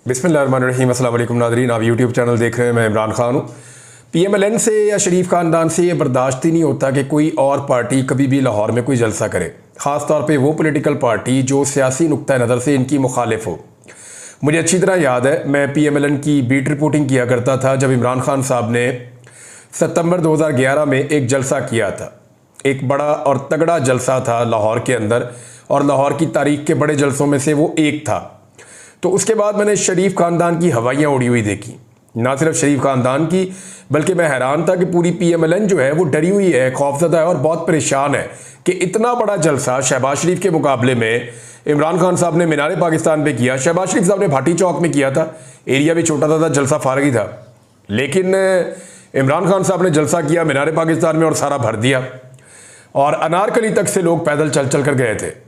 बिस्मिल्लाहिर्रहमानिर्रहीम। अस्सलाम वालेकुम नाज़रीन, आप यूट्यूब चैनल देख रहे हैं। मैं इमरान खान हूँ। PMLN से या शरीफ ख़ानदान से ये बर्दाश्त ही नहीं होता कि कोई और पार्टी कभी भी लाहौर में कोई जलसा करे, ख़ास तौर पे वो पॉलिटिकल पार्टी जो सियासी नुक्ता नज़र से इनकी मुखालिफ हो। मुझे अच्छी तरह याद है, मैं PMLN की बीट रिपोर्टिंग किया करता था जब इमरान खान साहब ने सितंबर 2011 में एक जलसा किया था। एक बड़ा और तगड़ा जलसा था लाहौर के अंदर, और लाहौर की तारीख के बड़े जलसों में से वो एक था। तो उसके बाद मैंने शरीफ ख़ानदान की हवाइयाँ उड़ी हुई देखी। ना सिर्फ शरीफ ख़ानदान की, बल्कि मैं हैरान था कि पूरी PMLN जो है वो डरी हुई है, खौफजदा है और बहुत परेशान है कि इतना बड़ा जलसा शहबाज शरीफ के मुकाबले में इमरान खान साहब ने मीनार पाकिस्तान पे किया। शहबाज शरीफ साहब ने भाटी चौक में किया था, एरिया भी छोटा था, जलसा फारग ही था। लेकिन इमरान खान साहब ने जलसा किया मीनार पाकिस्तान में और सारा भर दिया, और अनारकली तक से लोग पैदल चल चल कर गए थे।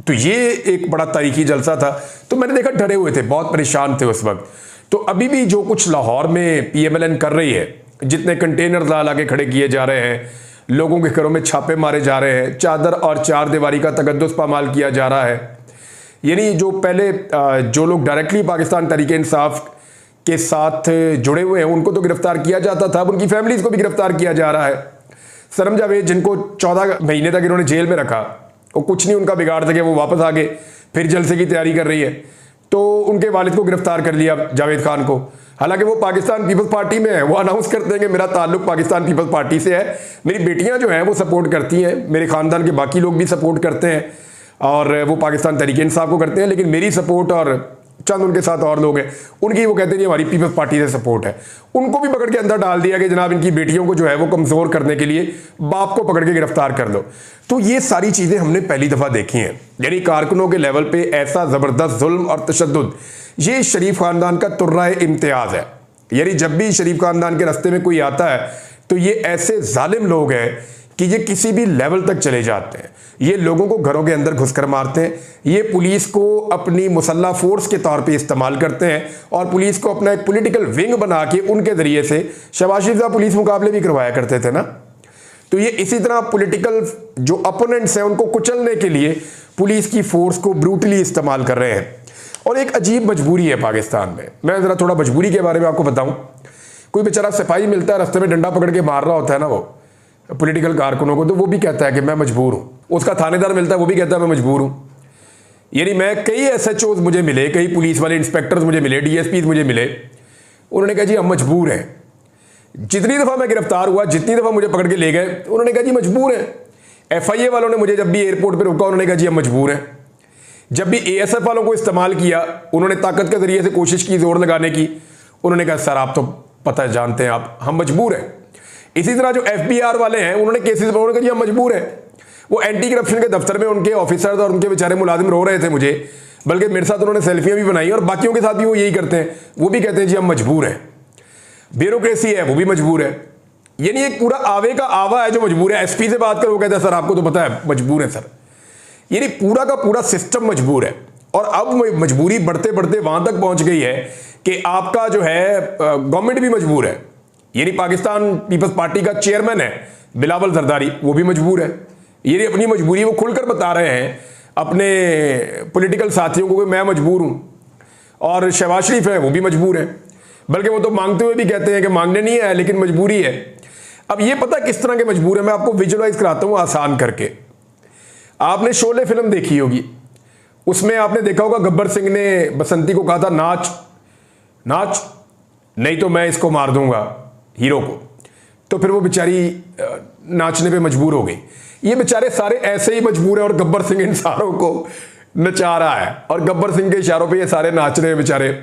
तो ये एक बड़ा तारीखी जलसा था। तो मैंने देखा डरे हुए थे, बहुत परेशान थे उस वक्त। तो अभी भी जो कुछ लाहौर में PMLN कर रही है, जितने कंटेनर ला के खड़े किए जा रहे हैं, लोगों के घरों में छापे मारे जा रहे हैं, चादर और चार दीवारी का तकद्दुस पामाल किया जा रहा है। यानी जो पहले जो लोग डायरेक्टली पाकिस्तान तहरीक इंसाफ के साथ जुड़े हुए हैं उनको तो गिरफ्तार किया जाता था, अब उनकी फैमिलीज को भी गिरफ्तार किया जा रहा है। सरम जावेद, जिनको 14 महीने तक इन्होंने जेल में रखा, वो कुछ नहीं उनका बिगाड़ सके, वो वापस आ गए, फिर जलसे की तैयारी कर रही है। तो उनके वालिद को गिरफ्तार कर लिया, जावेद खान को। हालांकि वो पाकिस्तान पीपल्स पार्टी में है, वो अनाउंस करते हैं कि मेरा ताल्लुक पाकिस्तान पीपल्स पार्टी से है। मेरी बेटियां जो हैं वो सपोर्ट करती हैं, मेरे खानदान के बाकी लोग भी सपोर्ट करते हैं, और वो पाकिस्तान तहरीक इंसाफ को करते हैं। लेकिन मेरी सपोर्ट और चंद उनके साथ और लोग हैं, उनकी वो कहते हैं हमारी पीपल्स पार्टी से सपोर्ट है। उनको भी पकड़ के अंदर डाल दिया कि जनाब इनकी बेटियों को जो है वो कमज़ोर करने के लिए बाप को पकड़ के गिरफ्तार कर लो। तो ये सारी चीज़ें हमने पहली दफ़ा देखी हैं। यानी कारकुनों के लेवल पे ऐसा ज़बरदस्त जुल्म और तशद्दुद, ये शरीफ ख़ानदान का तुर्राए इम्तियाज़ है। यानी जब भी शरीफ ख़ानदान के रास्ते में कोई आता है तो ये ऐसे जालिम लोग हैं कि ये किसी भी लेवल तक चले जाते हैं। ये लोगों को घरों के अंदर घुसकर मारते हैं, ये पुलिस को अपनी मुसल्ला फोर्स के तौर पे इस्तेमाल करते हैं, और पुलिस को अपना एक पॉलिटिकल विंग बना के उनके ज़रिए से शहबाज शरीफ साहब पुलिस मुकाबले भी करवाया करते थे ना। तो ये इसी तरह पॉलिटिकल जो अपोनेंट्स हैं उनको कुचलने के लिए पुलिस की फोर्स को ब्रूटली इस्तेमाल कर रहे हैं। और एक अजीब मजबूरी है पाकिस्तान में। मैं ज़रा थोड़ा मजबूरी के बारे में आपको बताऊँ। कोई बेचारा सिपाही मिलता है, रास्ते में डंडा पकड़ के मार रहा होता है ना वो पॉलिटिकल कारकुनों को, तो वो भी कहता है कि मैं मजबूर हूँ। उसका थानेदार मिलता है, वो भी कहता है मैं मजबूर हूँ। यानी मैं कई SHOs मुझे मिले, कई पुलिस वाले इंस्पेक्टर्स मुझे मिले, DSPs मुझे मिले, उन्होंने कहा जी हम मजबूर हैं। जितनी दफ़ा मैं गिरफ्तार हुआ, जितनी दफ़ा मुझे पकड़ के ले गए, उन्होंने कहा जी मजबूर हैं। FIA वालों ने मुझे जब भी एयरपोर्ट पर रोका, उन्होंने कहा जी हम मजबूर हैं। जब भी ASF वालों को इस्तेमाल किया, उन्होंने ताकत के ज़रिए से कोशिश की जोर लगाने की, उन्होंने कहा सर आप तो पता है, जानते हैं आप, हम मजबूर हैं। इसी तरह जो FBR वाले हैं, उन्होंने केसेस पर उन्होंने कहा जी हम मजबूर हैं। वो एंटी करप्शन के दफ्तर में उनके ऑफिसर्स और उनके बेचारे मुलाजिम रो रहे थे मुझे, बल्कि मेरे साथ उन्होंने सेल्फियां भी बनाई, और बाकियों के साथ भी वो यही करते हैं, वो भी कहते हैं जी हम मजबूर हैं। ब्यूरोक्रेसी है, वो भी मजबूर है। यानी एक पूरा आवे का आवा है जो मजबूर है। SP से बात कर, वो कहता है सर आपको तो पता है मजबूर है सर। यानी पूरा का पूरा सिस्टम मजबूर है। और अब मजबूरी बढ़ते बढ़ते वहां तक पहुंच गई है कि आपका जो है गवर्नमेंट भी मजबूर है। यानी पाकिस्तान पीपल्स पार्टी का चेयरमैन है बिलावल जरदारी, वो भी मजबूर है। ये अपनी मजबूरी वो खुलकर बता रहे हैं अपने पॉलिटिकल साथियों को कि मैं मजबूर हूं। और शहबाज शरीफ है, वो भी मजबूर है, बल्कि वो तो मांगते हुए भी कहते हैं कि मांगने नहीं है लेकिन मजबूरी है। अब ये पता किस तरह के मजबूर है, मैं आपको विजुअलाइज कराता हूं आसान करके। आपने शोले फिल्म देखी होगी, उसमें आपने देखा होगा गब्बर सिंह ने बसंती को कहा था नाच नाच, नहीं तो मैं इसको मार दूंगा हीरो को। तो फिर वो बेचारी नाचने पे मजबूर हो गई। ये बेचारे सारे ऐसे ही मजबूर हैं, और गब्बर सिंह इन सारों को नचा रहा है, और गब्बर सिंह के इशारों पे ये सारे नाच रहे हैं बेचारे।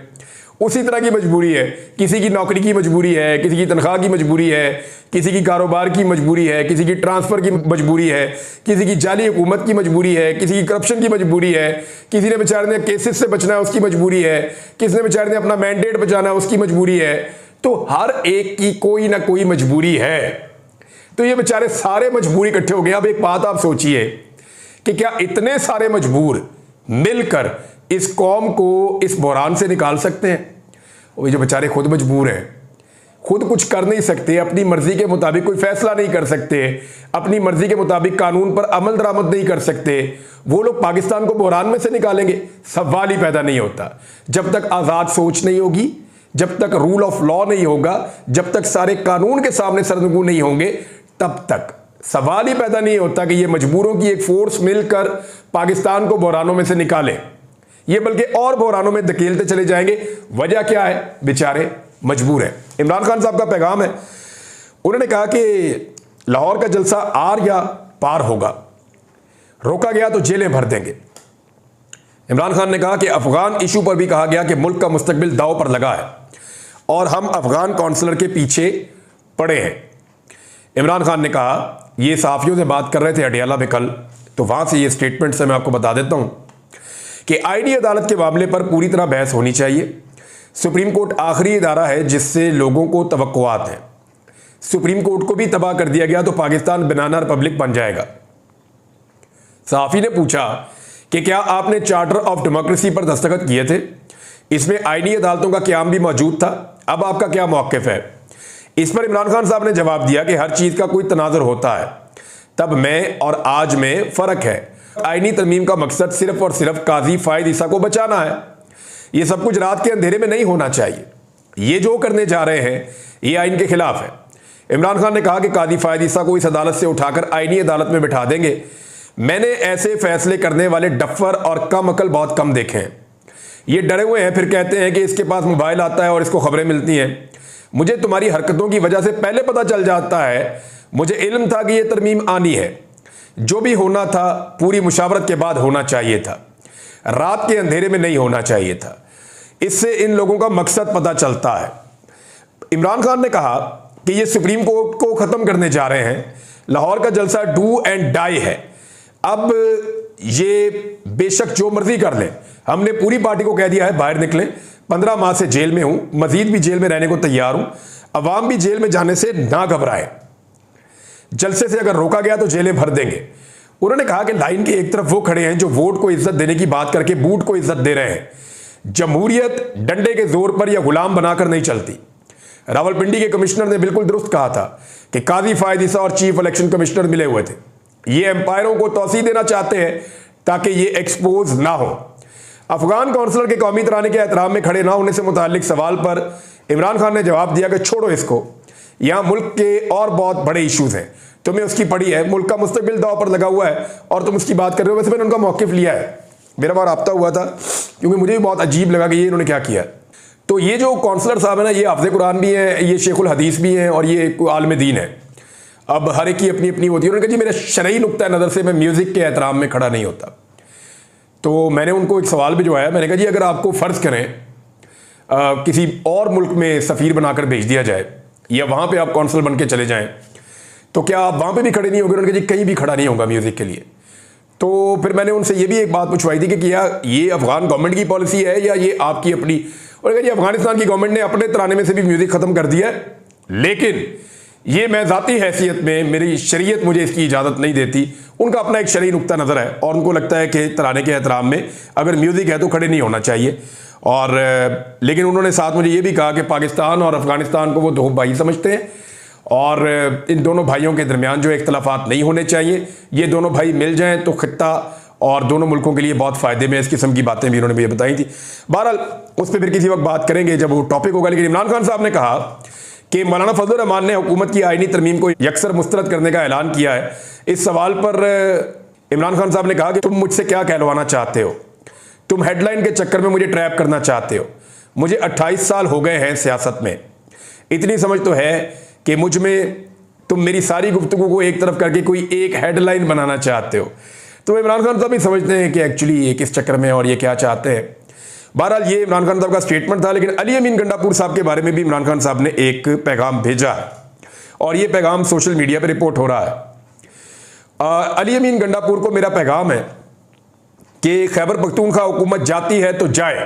उसी तरह की मजबूरी है, किसी की नौकरी की मजबूरी है, किसी की तनख्वाह की मजबूरी है, किसी की कारोबार की मजबूरी है, किसी की ट्रांसफ़र की मजबूरी है, किसी की जाली हुकूमत की मजबूरी है, किसी की करप्शन की मजबूरी है, किसी ने बेचारे ने केसेस से बचना है उसकी मजबूरी है, किसी ने बेचारे ने अपना मैंडेट बचाना है उसकी मजबूरी है। तो हर एक की कोई ना कोई मजबूरी है। तो ये बेचारे सारे मजबूर इकट्ठे हो गए। अब एक बात आप सोचिए कि क्या इतने सारे मजबूर मिलकर इस कौम को इस बहरान से निकाल सकते हैं? वो जो बेचारे खुद मजबूर हैं, खुद कुछ कर नहीं सकते, अपनी मर्जी के मुताबिक कोई फैसला नहीं कर सकते, अपनी मर्जी के मुताबिक कानून पर अमल दरामद नहीं कर सकते, वो लोग पाकिस्तान को बहरान में से निकालेंगे? सवाल ही पैदा नहीं होता। जब तक आज़ाद सोच नहीं होगी, जब तक रूल ऑफ लॉ नहीं होगा, जब तक सारे कानून के सामने सरनगू नहीं होंगे, तब तक सवाल ही पैदा नहीं होता कि ये मजबूरों की एक फोर्स मिलकर पाकिस्तान को बहरानों में से निकाले। ये बल्कि और बहरानों में धकेलते चले जाएंगे। वजह क्या है? बेचारे मजबूर हैं। इमरान खान साहब का पैगाम है, उन्होंने कहा कि लाहौर का जलसा आर या पार होगा, रोका गया तो जेलें भर देंगे। इमरान खान ने कहा कि अफगान इशू पर भी कहा गया कि मुल्क का मुस्तकबिल दांव पर लगा है और हम अफगान कौंसलर के पीछे पड़े हैं। इमरान खान ने कहा, ये सहाफियों से बात कर रहे थे अडियाला में कल, तो वहां से ये स्टेटमेंट से मैं आपको बता देता हूं कि आईनी अदालत के मामले पर पूरी तरह बहस होनी चाहिए। सुप्रीम कोर्ट आखिरी इदारा है जिससे लोगों को तवक्कुआत हैं। सुप्रीम कोर्ट को भी तबाह कर दिया गया तो पाकिस्तान बनाना रिपब्लिक बन जाएगा। सहाफी ने पूछा कि क्या आपने चार्टर ऑफ डेमोक्रेसी पर दस्तखत किए थे? इसमें आईनी अदालतों का क़याम भी मौजूद था, अब आपका क्या मौक़िफ़ है? इस पर इमरान खान साहब ने जवाब दिया कि हर चीज़ का कोई तनाजुर होता है, तब में और आज में फ़र्क है। आईनी तरमीम का मकसद सिर्फ और सिर्फ काजी फायद ईसा को बचाना है। ये सब कुछ रात के अंधेरे में नहीं होना चाहिए। ये जो करने जा रहे हैं ये आइन के खिलाफ है। इमरान खान ने कहा कि काजी फायद ईसा को इस अदालत से उठाकर आईनी अदालत में बिठा देंगे। मैंने ऐसे फैसले करने वाले डफ्फर और कम अकल बहुत कम देखे हैं। ये डरे हुए हैं, फिर कहते हैं कि इसके पास मोबाइल आता है और इसको खबरें मिलती हैं। मुझे तुम्हारी हरकतों की वजह से पहले पता चल जाता है। मुझे इल्म था कि यह तरमीम आनी है। जो भी होना था पूरी मुशावरत के बाद होना चाहिए था, रात के अंधेरे में नहीं होना चाहिए था। इससे इन लोगों का मकसद पता चलता है। इमरान खान ने कहा कि ये सुप्रीम कोर्ट को ख़त्म करने जा रहे हैं। लाहौर का जलसा डू एंड डाई है। अब ये बेशक जो मर्जी कर लें, हमने पूरी पार्टी को कह दिया है बाहर निकलें। 15 माह से जेल में हूं, मजीद भी जेल में रहने को तैयार हूं। अवाम भी जेल में जाने से ना घबराए। जलसे से अगर रोका गया तो जेलें भर देंगे। उन्होंने कहा कि लाइन के एक तरफ वो खड़े हैं जो वोट को इज्जत देने की बात करके बूट को इज्जत दे रहे हैं। जमहूरियत डंडे के जोर पर या गुलाम बनाकर नहीं चलती। रावलपिंडी के कमिश्नर ने बिल्कुल दुरुस्त कहा था कि काजी फायद ईसा और चीफ इलेक्शन कमिश्नर मिले हुए थे। ये एम्पायरों को तौसीह देना चाहते हैं ताकि ये एक्सपोज ना हो। अफगान कौंसलर के कौमी तराने के एहतराम में खड़े ना होने से मुतालिक सवाल पर इमरान खान ने जवाब दिया कि छोड़ो इसको, यहाँ मुल्क के और बहुत बड़े इशूज हैं, तुम्हें उसकी पड़ी है। मुल्क का मुस्तकबिल दाव पर लगा हुआ है और तुम उसकी बात कर रहे हो। वैसे मैंने उनका मौक़िफ़ लिया है, मेरा वहाँ राब्ता हुआ था, क्योंकि मुझे भी बहुत अजीब लगा कि ये इन्होंने क्या किया। तो ये जो कौंसलर साहब है ना, ये हाफ़िज़ कुरान भी हैं, ये शेखुल हदीस भी हैं और ये आलिम दीन है। अब हर एक की अपनी अपनी होती है। उन्होंने कहा जी मेरे शरई नुक्ता नज़र से मैं म्यूज़िक के एहतराम में खड़ा नहीं होता। तो मैंने उनको एक सवाल भिजवाया। मैंने कहा जी अगर आपको फ़र्ज़ करें किसी और मुल्क में सफ़ीर बनाकर भेज दिया जाए या वहाँ पे आप कौंसल बन के चले जाएं, तो क्या आप वहाँ पे भी खड़े नहीं होंगे? उन्होंने कहा जी कहीं भी खड़ा नहीं होगा म्यूज़िक के लिए। तो फिर मैंने उनसे ये भी एक बात पूछवाई थी कि क्या ये अफ़गान गवर्नमेंट की पॉलिसी है या ये आपकी अपनी? उन्होंने कहा जी अफ़गानिस्तान की गवर्नमेंट ने अपने तराने में से भी म्यूज़िक ख़त्म कर दिया है, लेकिन ये मैं ज़ाती हैसियत में, मेरी शरीयत मुझे इसकी इजाज़त नहीं देती। उनका अपना एक शरई नुक्ता नज़र है और उनको लगता है कि तराने के एहतराम में अगर म्यूज़िक है तो खड़े नहीं होना चाहिए। और लेकिन उन्होंने साथ मुझे ये भी कहा कि पाकिस्तान और अफ़गानिस्तान को वो दो भाई समझते हैं और इन दोनों भाइयों के दरमियान जो इख्तलाफात नहीं होने चाहिए। ये दोनों भाई मिल जाएँ तो खित्ता और दोनों मुल्कों के लिए बहुत फ़ायदे में। इस किस्म की बातें भी उन्होंने मुझे बताई थी। बहरहाल उस पर फिर किसी वक्त बात करेंगे जब वो टॉपिक होगा। लेकिन इमरान खान साहब ने कहा कि मौलाना फजलुर रहमान ने हुकूमत की आईनी तरमीम को यकसर मुस्तरद करने का ऐलान किया है। इस सवाल पर इमरान खान साहब ने कहा कि तुम मुझसे क्या कहलवाना चाहते हो? तुम हेडलाइन के चक्कर में मुझे ट्रैप करना चाहते हो। मुझे 28 साल हो गए हैं सियासत में, इतनी समझ तो है कि मुझ में तुम मेरी सारी गुफ्तगू को एक तरफ करके कोई एक हेडलाइन बनाना चाहते हो। तो इमरान खान साहब भी समझते हैं कि एक्चुअली ये किस चक्कर में और ये क्या चाहते हैं। बहरहाल ये इमरान खान साहब का स्टेटमेंट था। लेकिन अली अमीन गंडापुर साहब के बारे में भी इमरान खान साहब ने एक पैगाम भेजा है और ये पैगाम सोशल मीडिया पर रिपोर्ट हो रहा है। अली अमीन गंडापुर को मेरा पैगाम है कि खैबर पख्तूनख्वा हुकूमत जाती है तो जाए,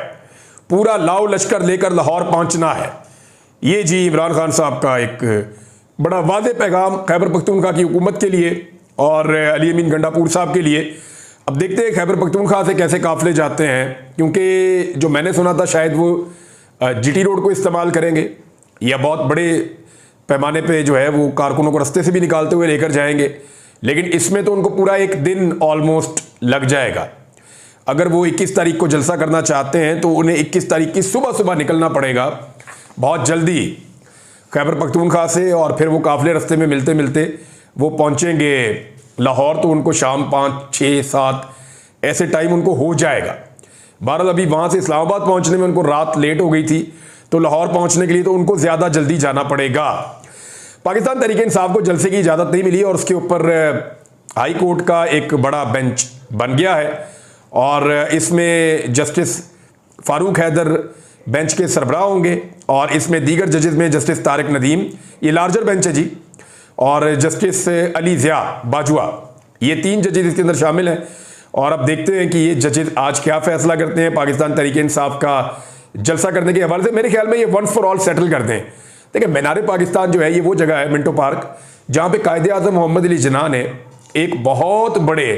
पूरा लाओ लश्कर लेकर लाहौर पहुंचना है। ये जी इमरान खान साहब का एक बड़ा वाज़ेह पैगाम खैबर पख्तूनख्वा की हुकूमत के लिए और अली अमीन गंडापुर साहब के लिए। अब देखते हैं खैबर पख्तूनख्वा से कैसे काफ़िले जाते हैं, क्योंकि जो मैंने सुना था शायद वो जीटी रोड को इस्तेमाल करेंगे या बहुत बड़े पैमाने पे जो है वो कारकुनों को रास्ते से भी निकालते हुए लेकर जाएंगे, लेकिन इसमें तो उनको पूरा एक दिन ऑलमोस्ट लग जाएगा। अगर वो 21 तारीख को जलसा करना चाहते हैं तो उन्हें 21 तारीख की सुबह सुबह निकलना पड़ेगा बहुत जल्दी खैबर पख्तूनख्वा से, और फिर वो काफिले रास्ते में मिलते मिलते वो पहुंचेंगे लाहौर, तो उनको शाम 5, 6, 7 ऐसे टाइम उनको हो जाएगा। बहरहाल अभी वहाँ से इस्लामाबाद पहुँचने में उनको रात लेट हो गई थी, तो लाहौर पहुँचने के लिए तो उनको ज़्यादा जल्दी जाना पड़ेगा। पाकिस्तान तहरीक इंसाफ को जलसे की इजाज़त नहीं मिली और उसके ऊपर हाई कोर्ट का एक बड़ा बेंच बन गया है, और इसमें जस्टिस फारूक हैदर बेंच के सरबराह होंगे, और इसमें दीगर जजेस में जस्टिस तारिक नदीम, ये लार्जर बेंच है जी, और जस्टिस अली ज़िया बाजुआ, ये 3 जजेस इसके अंदर शामिल हैं। और अब देखते हैं कि ये जजेस आज क्या फैसला करते हैं पाकिस्तान तहरीक इंसाफ का जलसा करने के हवाले से। मेरे ख्याल में ये वंस फॉर ऑल सेटल कर दें। देखिए, मीनार पाकिस्तान जो है ये वो जगह है, मिंटो पार्क, जहाँ पे कायदे आज़म मोहम्मद अली जिन्ना ने एक बहुत बड़े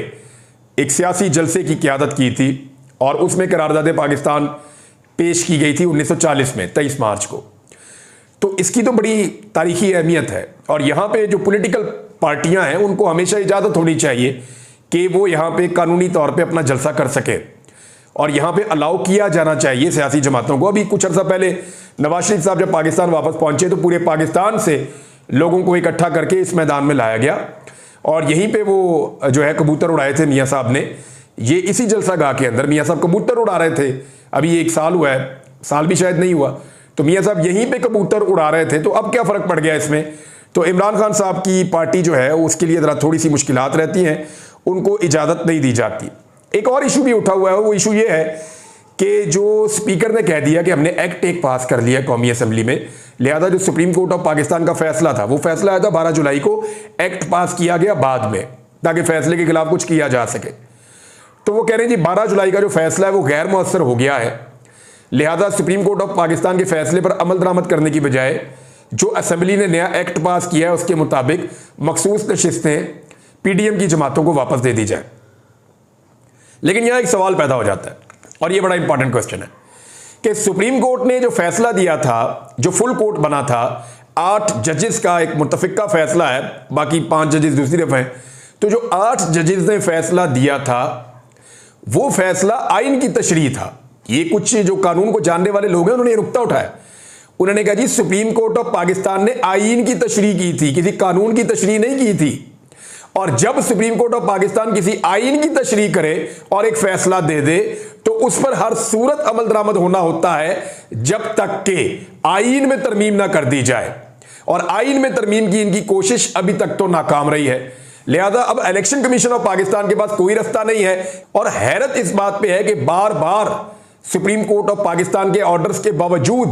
एक सियासी जलसे की क़यादत की थी, और उसमें करारदाद पाकिस्तान पेश की गई थी 1940 में 23 मार्च को। तो इसकी तो बड़ी तारीखी अहमियत है, और यहाँ पे जो पॉलिटिकल पार्टियां हैं उनको हमेशा इजाज़त होनी चाहिए कि वो यहाँ पे कानूनी तौर पे अपना जलसा कर सके, और यहाँ पे अलाउ किया जाना चाहिए सियासी जमातों को। अभी कुछ अर्सा पहले नवाज शरीफ साहब जब पाकिस्तान वापस पहुंचे तो पूरे पाकिस्तान से लोगों को इकट्ठा करके इस मैदान में लाया गया, और यहीं पे वो जो है कबूतर उड़ाए थे मियाँ साहब ने। ये इसी जलसा गाह के अंदर मियाँ साहब कबूतर उड़ा रहे थे। अभी 1 साल हुआ है, साल भी शायद नहीं हुआ, तो मियाँ साहब यहीं पे कबूतर उड़ा रहे थे। तो अब क्या फ़र्क पड़ गया इसमें? तो इमरान खान साहब की पार्टी जो है उसके लिए ज़रा थोड़ी सी मुश्किलात रहती हैं, उनको इजाज़त नहीं दी जाती। एक और इशू भी उठा हुआ है, वो इशू ये है कि जो स्पीकर ने कह दिया कि हमने एक्ट एक पास कर लिया कौमी असम्बली में, लिहाजा जो सुप्रीम कोर्ट ऑफ पाकिस्तान का फैसला था, वो फैसला आया था 12 जुलाई को, एक्ट पास किया गया बाद में ताकि फैसले के खिलाफ कुछ किया जा सके। तो वो कह रहे हैं जी 12 जुलाई का जो फैसला है वो गैर मुअस्सर हो गया है, लिहाजा सुप्रीम कोर्ट ऑफ पाकिस्तान के फैसले पर अमल दरामद करने की बजाय जो असम्बली ने नया एक्ट पास किया है उसके मुताबिक मखसूस नशिस्तें पीडीएम की जमातों को वापस दे दी जाए। लेकिन यहां एक सवाल पैदा हो जाता है, और यह बड़ा इंपॉर्टेंट क्वेश्चन है कि सुप्रीम कोर्ट ने जो फैसला दिया था, जो फुल कोर्ट बना था, 8 जजेस का एक मुत्तफिका फैसला है, बाकी 5 जजेस दूसरी तरफ हैं, तो जो 8 जजेस ने फैसला दिया था वो फैसला आइन की तशरीह था। ये कुछ जो कानून को जानने वाले लोग हैं उन्होंने ये नुक्ता उठाया, उन्होंने कहा जी सुप्रीम कोर्ट ऑफ पाकिस्तान ने आइन की तशरीह की थी, किसी कानून की तशरीह नहीं की थी। और जब सुप्रीम कोर्ट ऑफ पाकिस्तान किसी आइन की तशरीह करे और एक फैसला दे दे तो उस पर हर सूरत अमल दरामद होना होता है जब तक के आइन में तरमीम ना कर दी जाए, और आइन में तरमीम की इनकी कोशिश अभी तक तो नाकाम रही है। लिहाजा अब इलेक्शन कमीशन ऑफ पाकिस्तान के पास कोई रास्ता नहीं है, और हैरत इस बात पे है कि बार बार सुप्रीम कोर्ट ऑफ पाकिस्तान के ऑर्डर्स के बावजूद,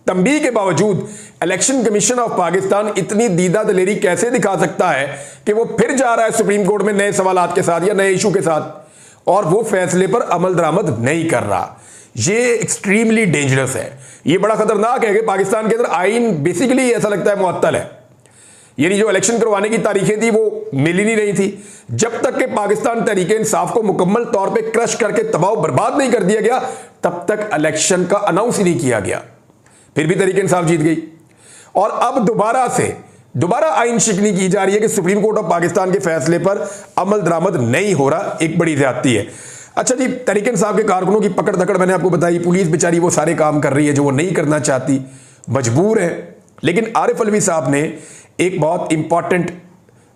तंबीह के बावजूद, इलेक्शन कमीशन ऑफ पाकिस्तान इतनी दीदा दलेरी कैसे दिखा सकता है कि वो फिर जा रहा है सुप्रीम कोर्ट में नए सवालात के साथ या नए इशू के साथ, और वो फैसले पर अमल दरामद नहीं कर रहा। ये एक्सट्रीमली डेंजरस है, ये बड़ा खतरनाक है कि पाकिस्तान के अंदर आइन बेसिकली ऐसा लगता है मुअत्तल है, यानी जो इलेक्शन करवाने की तारीखें थी वो मिल ही नहीं रही थी। जब तक कि पाकिस्तान तहरीक इंसाफ को मुकम्मल तौर पे क्रश करके तबाह बर्बाद नहीं कर दिया गया, तब तक इलेक्शन का अनाउंस ही नहीं किया गया। फिर भी तहरीक इंसाफ जीत गई, और अब दोबारा आइन शिकनी की जा रही है कि सुप्रीम कोर्ट ऑफ पाकिस्तान के फैसले पर अमल दरामद नहीं हो रहा। एक बड़ी ज्यादती है। अच्छा जी, तहरीक इंसाफ के कारकुनों की पकड़ दकड़ मैंने आपको बताई, पुलिस बेचारी वो सारे काम कर रही है जो वो नहीं करना चाहती, मजबूर है। लेकिन आरिफ अलवी साहब ने एक बहुत इंपॉर्टेंट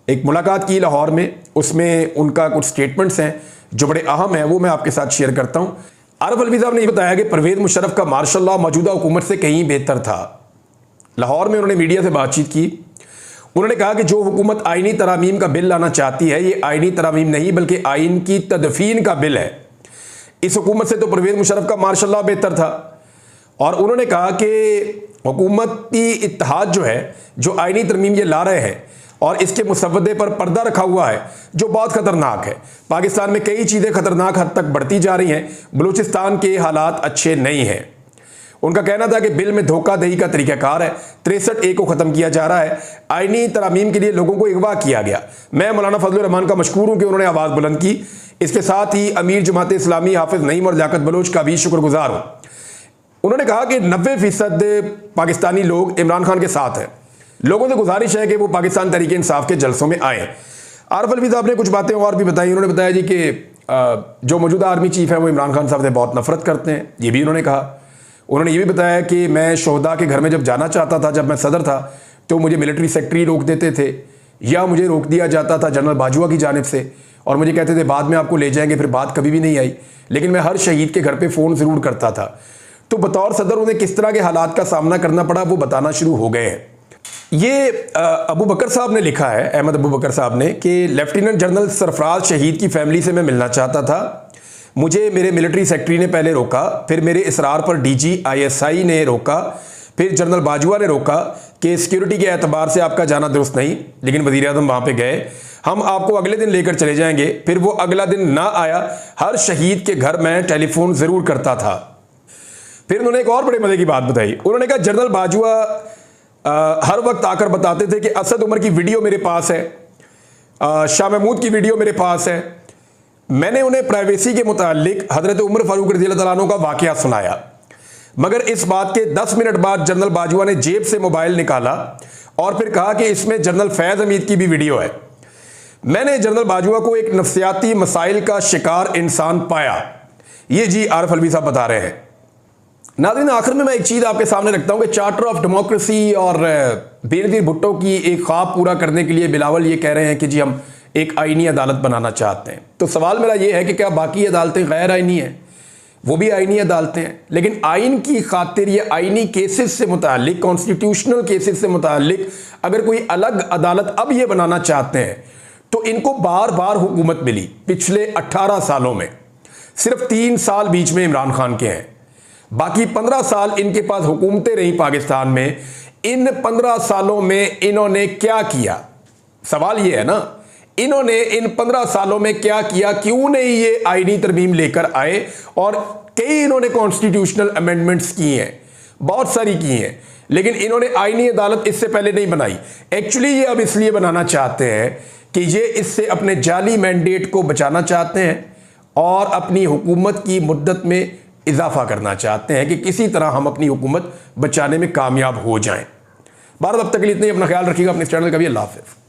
एक मुलाकात की लाहौर में, उसमें उनका कुछ स्टेटमेंट्स हैं जो बड़े अहम हैं, वो मैं आपके साथ शेयर करता हूं। आरिफ अलवी साहब ने बताया कि परवेज मुशर्रफ का मार्शल लॉ मौजूदा हुकूमत से कहीं बेहतर था। लाहौर में उन्होंने मीडिया से बातचीत की, उन्होंने कहा कि जो हुकूमत आइनी तरामीम का बिल लाना चाहती है, ये आइनी तरामीम नहीं बल्कि आइन की तदफीन का बिल है। इस हुकूमत से तो परवेज मुशर्रफ का मार्शल लॉ बेहतर था। और उन्होंने कहा कि हुकूमती इत्तेहाद जो है, जो आइनी तरमीम ये ला रहे हैं और इसके मुसव्वदे पर पर्दा रखा हुआ है, जो बहुत खतरनाक है। पाकिस्तान में कई चीज़ें खतरनाक हद तक बढ़ती जा रही हैं, बलूचिस्तान के हालात अच्छे नहीं हैं। उनका कहना था कि बिल में धोखाधड़ी का तरीक़ाकार है, 63A को ख़त्म किया जा रहा है, आइनी तरामीम के लिए लोगों को अगवा किया गया। मैं मौलाना फजलुर रहमान का मशकूर हूँ कि उन्होंने आवाज़ बुलंद की। इसके साथ ही अमीर जमात इस्लामी हाफिज़ नईम और लियाकत बलोच का भी शुक्रगुजार हूँ। उन्होंने कहा कि 90% पाकिस्तानी लोग इमरान खान के साथ हैं। लोगों से गुजारिश है कि वो पाकिस्तान तहरीक इंसाफ के जलसों में आए। आरिफ अलवी साहब ने कुछ बातें और भी बताई। उन्होंने बताया जी कि जो मौजूदा आर्मी चीफ है वो इमरान खान साहब से बहुत नफरत करते हैं, ये भी उन्होंने कहा। उन्होंने ये भी बताया कि मैं शोहदा के घर में जब जाना चाहता था, जब मैं सदर था, तो मुझे मिलिट्री सेक्रेटरी रोक देते थे या मुझे रोक दिया जाता था जनरल बाजवा की जानिब से, और मुझे कहते थे बाद में आपको ले जाएंगे। फिर बात कभी भी नहीं आई, लेकिन मैं हर शहीद के घर पे फ़ोन ज़रूर करता था। तो बतौर सदर उन्हें किस तरह के हालात का सामना करना पड़ा वो बताना शुरू हो गए हैं। ये अबू बकर साहब ने लिखा है, अहमद अबू बकर साहब ने, कि लेफ्टिनेंट जनरल सरफराज शहीद की फैमिली से मैं मिलना चाहता था। मुझे मेरे मिलिट्री सेक्रेटरी ने पहले रोका, फिर मेरे इसरार पर DGISI ने रोका, फिर जनरल बाजवा ने रोका कि सिक्योरिटी के एतबार से आपका जाना दुरुस्त नहीं, लेकिन वज़ीर आज़म वहाँ पे गए, हम आपको अगले दिन लेकर चले जाएंगे। फिर वो अगला दिन ना आया। हर शहीद के घर मैं टेलीफोन ज़रूर करता था। फिर उन्होंने एक और बड़े मज़े की बात बताई। उन्होंने कहा जनरल बाजवा हर वक्त आकर बताते थे कि असद उमर की वीडियो मेरे पास है, शाह महमूद की वीडियो मेरे पास है। मैंने उन्हें प्राइवेसी के मुतालिक हज़रत उमर फारूक रज़ियल्लाहु तआला अन्हु का वाक़या सुनाया, मगर इस बात के 10 मिनट बाद जनरल बाजवा ने जेब से मोबाइल निकाला और फिर कहा कि इसमें जनरल फैज़ हमीद की भी वीडियो है। मैंने जनरल बाजवा को एक नफ्सियाती मसाइल का शिकार इंसान पाया। ये जी आरिफ अलवी साहब बता रहे हैं। नाज़रीन, आखिर में मैं एक चीज़ आपके सामने रखता हूँ कि चार्टर ऑफ डेमोक्रेसी और बेनज़ीर भुट्टो की एक ख्वाब पूरा करने के लिए बिलावल ये कह रहे हैं कि जी हम एक आईनी अदालत बनाना चाहते हैं। तो सवाल मेरा ये है कि क्या बाकी अदालतें गैर आईनी हैं? वो भी आईनी अदालतें हैं, लेकिन आइन की खातिर ये आईनी केसेस से मुतालिक, कॉन्स्टिट्यूशनल केसेस से मुतालिक अगर कोई अलग अदालत अब ये बनाना चाहते हैं तो इनको बार बार हुकूमत मिली। पिछले 18 सालों में सिर्फ 3 साल बीच में इमरान खान के हैं, बाकी 15 साल इनके पास हुकूमतें रही पाकिस्तान में। इन 15 सालों में इन्होंने क्या किया? सवाल ये है ना, इन्होंने इन 15 सालों में क्या किया? क्यों नहीं ये आईनी तरमीम लेकर आए? और कई इन्होंने कॉन्स्टिट्यूशनल अमेंडमेंट्स की हैं, बहुत सारी की हैं, लेकिन इन्होंने आईनी अदालत इससे पहले नहीं बनाई। एक्चुअली ये अब इसलिए बनाना चाहते हैं कि ये इससे अपने जाली मैंडेट को बचाना चाहते हैं और अपनी हुकूमत की मुद्दत में इजाफा करना चाहते हैं कि किसी तरह हम अपनी हुकूमत बचाने में कामयाब हो जाएं। भारत अब तक के लिए इतना ही। अपना ख्याल रखिएगा, अपने चैनल का भी। अल्लाह हाफ़िज़।